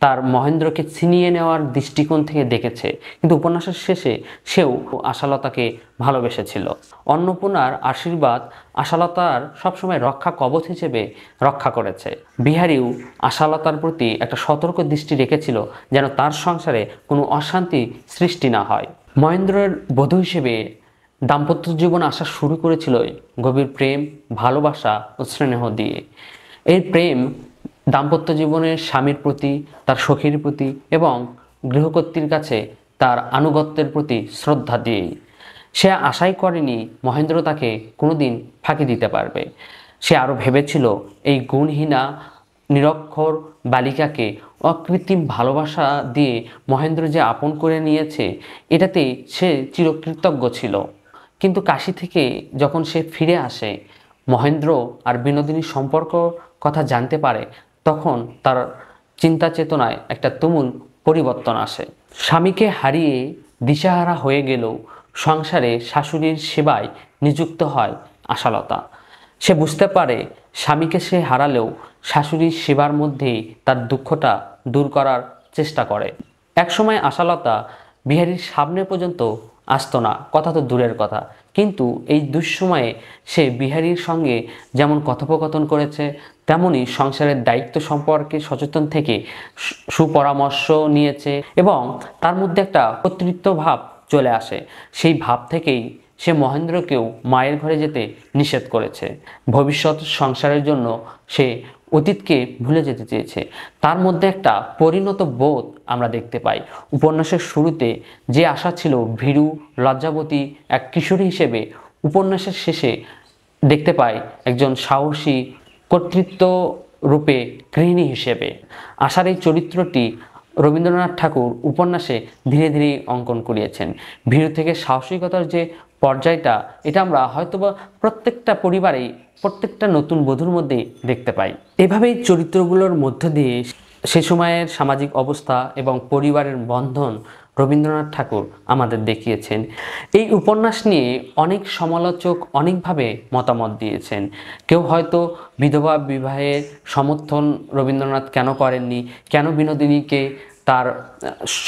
তার মহেন্দ্রকে ছিনিয়ে নেওয়ার দৃষ্টিকোণ থেকে দেখেছে, কিন্তু উপন্যাসের শেষে সেও আশালতাকে ভালোবেসেছিল। অন্নপূর্ণার আশীর্বাদ আশালতার সবসময় রক্ষা কবচ হিসেবে রক্ষা করেছে। বিহারীও আশালতার প্রতি একটা সতর্ক দৃষ্টি রেখেছিল, যেন তার সংসারে কোনো অশান্তি সৃষ্টি না হয়। মহেন্দ্রের বধূ হিসেবে দাম্পত্য জীবন আসা শুরু করেছিল গভীর প্রেম, ভালোবাসা ও স্নেহ দিয়ে। এই প্রেম দাম্পত্য জীবনের স্বামীর প্রতি, তার সখীর প্রতি এবং গৃহকর্ত্রীর কাছে তার আনুগত্যের প্রতি শ্রদ্ধা দিয়েই। সে আশাই করেনি মহেন্দ্র তাকে কোনোদিন ফাঁকি দিতে পারবে। সে আরও ভেবেছিল এই গুণহীনা নিরক্ষর বালিকাকে অকৃত্রিম ভালোবাসা দিয়ে মহেন্দ্র যে আপন করে নিয়েছে, এটাতে সে চিরকৃতজ্ঞ ছিল। কিন্তু কাশী থেকে যখন সে ফিরে আসে, মহেন্দ্র আর বিনোদিনীর সম্পর্ক কথা জানতে পারে, তখন তার চিন্তা চেতনায় একটা তুমুল পরিবর্তন আসে। স্বামীকে হারিয়ে দিশাহারা হয়ে গেলেও সংসারে শাশুড়ির সেবায় নিযুক্ত হয় আশালতা। সে বুঝতে পারে স্বামীকে সে হারালেও শাশুড়ির সেবার মধ্যেই তার দুঃখটা দূর করার চেষ্টা করে। একসময় আশালতা বিহারীর সামনে পর্যন্ত আসতো না, কথা তো দূরের কথা, কিন্তু এই দুঃসময়ে সে বিহারীর সঙ্গে যেমন কথোপকথন করেছে, তেমনি সংসারের দায়িত্ব সম্পর্কে সচেতন থেকে সুপরামর্শ নিয়েছে এবং তার মধ্যে একটা কর্তৃত্ব ভাব চলে আসে। সেই ভাব থেকেই সে মহেন্দ্রকেও মায়ের ঘরে যেতে নিষেধ করেছে। ভবিষ্যৎ সংসারের জন্য সে অতীতকে ভুলে যেতে চেয়েছে। তার মধ্যে একটা পরিণত বোধ আমরা দেখতে পাই। উপন্যাসের শুরুতে যে আশা ছিল ভীরু লজ্জাবতী এক কিশোরী হিসেবে, উপন্যাসের শেষে দেখতে পাই একজন সাহসী কর্তৃত্ব রূপে গৃহিণী হিসেবে। আশার এই চরিত্রটি রবীন্দ্রনাথ ঠাকুর উপন্যাসে ধীরে ধীরে অঙ্কন করিয়েছেন। ভীরু থেকে সাহসিকতার যে পর্যায়টা, এটা আমরা হয়তোবা প্রত্যেকটা পরিবারেই প্রত্যেকটা নতুন বধূর মধ্যেই দেখতে পাই। এভাবেই চরিত্রগুলোর মধ্য দিয়ে সে সময়ের সামাজিক অবস্থা এবং পরিবারের বন্ধন রবীন্দ্রনাথ ঠাকুর আমাদের দেখিয়েছেন। এই উপন্যাস নিয়ে অনেক সমালোচক অনেকভাবে মতামত দিয়েছেন। কেউ হয়তো বিধবা বিবাহের সমর্থন রবীন্দ্রনাথ কেন করেননি, কেন বিনোদিনীকে তার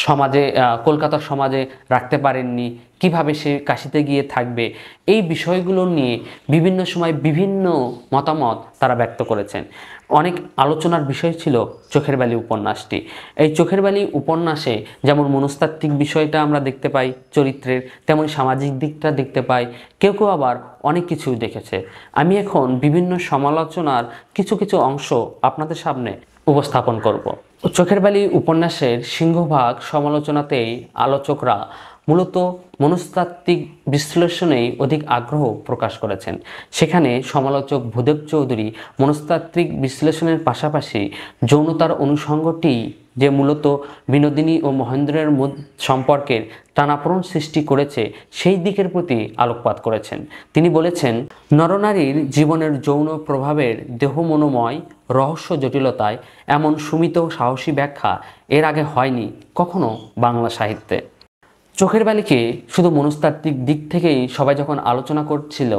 সমাজে, কলকাতার সমাজে রাখতে পারেননি, কিভাবে সে কাশীতে গিয়ে থাকবে, এই বিষয়গুলো নিয়ে বিভিন্ন সময় বিভিন্ন মতামত তারা ব্যক্ত করেছেন। অনেক আলোচনার বিষয় ছিল চোখের বালি উপন্যাসটি। এই চোখের বালি উপন্যাসে যেমন মনস্তাত্ত্বিক বিষয়টা আমরা দেখতে পাই চরিত্রের, তেমন সামাজিক দিকটা দেখতে পাই। কেউ কেউ আবার অনেক কিছু দেখেছে। আমি এখন বিভিন্ন সমালোচনার কিছু কিছু অংশ আপনাদের সামনে উপস্থাপন করব। চোখের বালি উপন্যাসের সিংহভাগ সমালোচনাতেই আলোচকরা মূলত মনস্তাত্ত্বিক বিশ্লেষণেই অধিক আগ্রহ প্রকাশ করেছেন। সেখানে সমালোচক ভূদেব চৌধুরী মনস্তাত্ত্বিক বিশ্লেষণের পাশাপাশি যৌনতার অনুষঙ্গটি যে মূলত বিনোদিনী ও মহেন্দ্রের সম্পর্কের টানাপোড়েন সৃষ্টি করেছে, সেই দিকের প্রতি আলোকপাত করেছেন। তিনি বলেছেন, নরনারীর জীবনের যৌন প্রভাবের দেহমনোময় রহস্য জটিলতায় এমন সুমিত সাহসী ব্যাখ্যা এর আগে হয়নি কখনো বাংলা সাহিত্যে। চোখের বালিকে শুধু মনস্তাত্ত্বিক দিক থেকেই সবাই যখন আলোচনা করছিল,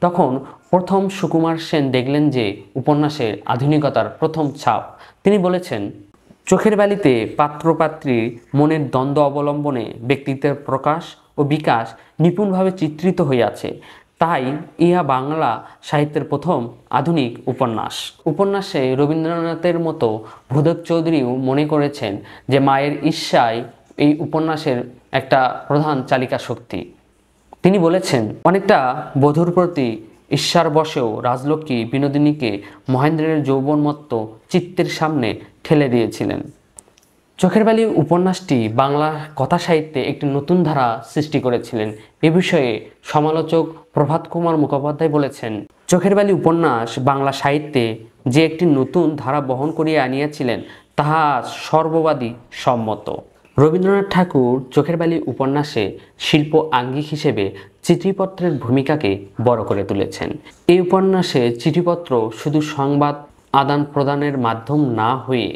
তখন প্রথম সুকুমার সেন দেখলেন যে উপন্যাসের আধুনিকতার প্রথম ছাপ। তিনি বলেছেন, চোখের বালিতে পাত্রপাত্রীর মনের দ্বন্দ্ব অবলম্বনে ব্যক্তিত্বের প্রকাশ ও বিকাশ নিপুণভাবে চিত্রিত হইয়াছে। তাই ইহা বাংলা সাহিত্যের প্রথম আধুনিক উপন্যাস। উপন্যাসে রবীন্দ্রনাথের মতো ভূদেব চৌধুরীও মনে করেছেন যে মায়ের ঈর্ষাই এই উপন্যাসের একটা প্রধান চালিকা শক্তি। তিনি বলেছেন, অনেকটা বধূর প্রতি ঈর্ষার বশেও রাজলক্ষ্মী বিনোদিনীকে মহেন্দ্রের যৌবনমত্ত চিত্তের সামনে ঠেলে দিয়েছিলেন। চোখের বালি উপন্যাসটি বাংলা কথা সাহিত্যে একটি নতুন ধারা সৃষ্টি করেছিলেন। এ বিষয়ে সমালোচক প্রভাত কুমার মুখোপাধ্যায় বলেছেন, চোখের বালি উপন্যাস বাংলা সাহিত্যে যে একটি নতুন ধারা বহন করিয়া আনিয়াছিলেন, তাহা সর্ববাদী সম্মত। রবীন্দ্রনাথ ঠাকুর চোখের বালি উপন্যাসে শিল্প আঙ্গিক হিসেবে চিঠিপত্রের ভূমিকাকে বড় করে তুলেছেন। এই উপন্যাসে চিঠিপত্র শুধু সংবাদ আদান প্রদানের মাধ্যম না হয়ে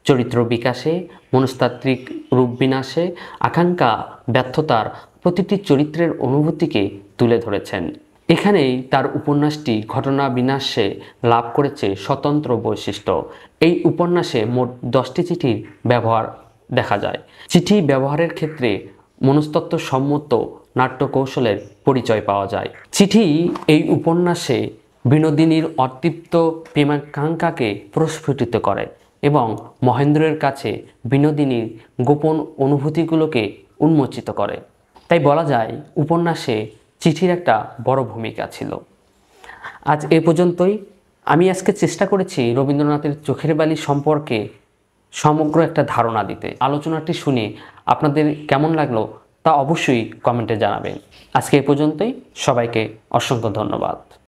চরিত্র বিকাশে, মনস্তাত্ত্বিক রূপবিন্যাসে, আকাঙ্ক্ষা ব্যর্থতার প্রতিটি চরিত্রের অনুভূতিকে তুলে ধরেছেন। এখানেই তার উপন্যাসটি ঘটনা বিন্যাসে লাভ করেছে স্বতন্ত্র বৈশিষ্ট্য। এই উপন্যাসে মোট 10টি চিঠির ব্যবহার দেখা যায়। চিঠি ব্যবহারের ক্ষেত্রে মনস্তত্ত্বসম্মত নাট্যকৌশলের পরিচয় পাওয়া যায়। চিঠি এই উপন্যাসে বিনোদিনীর অতৃপ্ত প্রেমাকাঙ্ক্ষাকে প্রস্ফুটিত করে এবং মহেন্দ্রের কাছে বিনোদিনীর গোপন অনুভূতিগুলোকে উন্মোচিত করে। তাই বলা যায় উপন্যাসে চিঠির একটা বড় ভূমিকা ছিল। আজ এ পর্যন্তই। আমি আজকে চেষ্টা করেছি রবীন্দ্রনাথের চোখের বালি সম্পর্কে সমগ্র একটা ধারণা দিতে। আলোচনাটি শুনে আপনাদের কেমন লাগলো তা অবশ্যই কমেন্টে জানাবেন। আজকে এ পর্যন্তই। সবাইকে অসংখ্য ধন্যবাদ।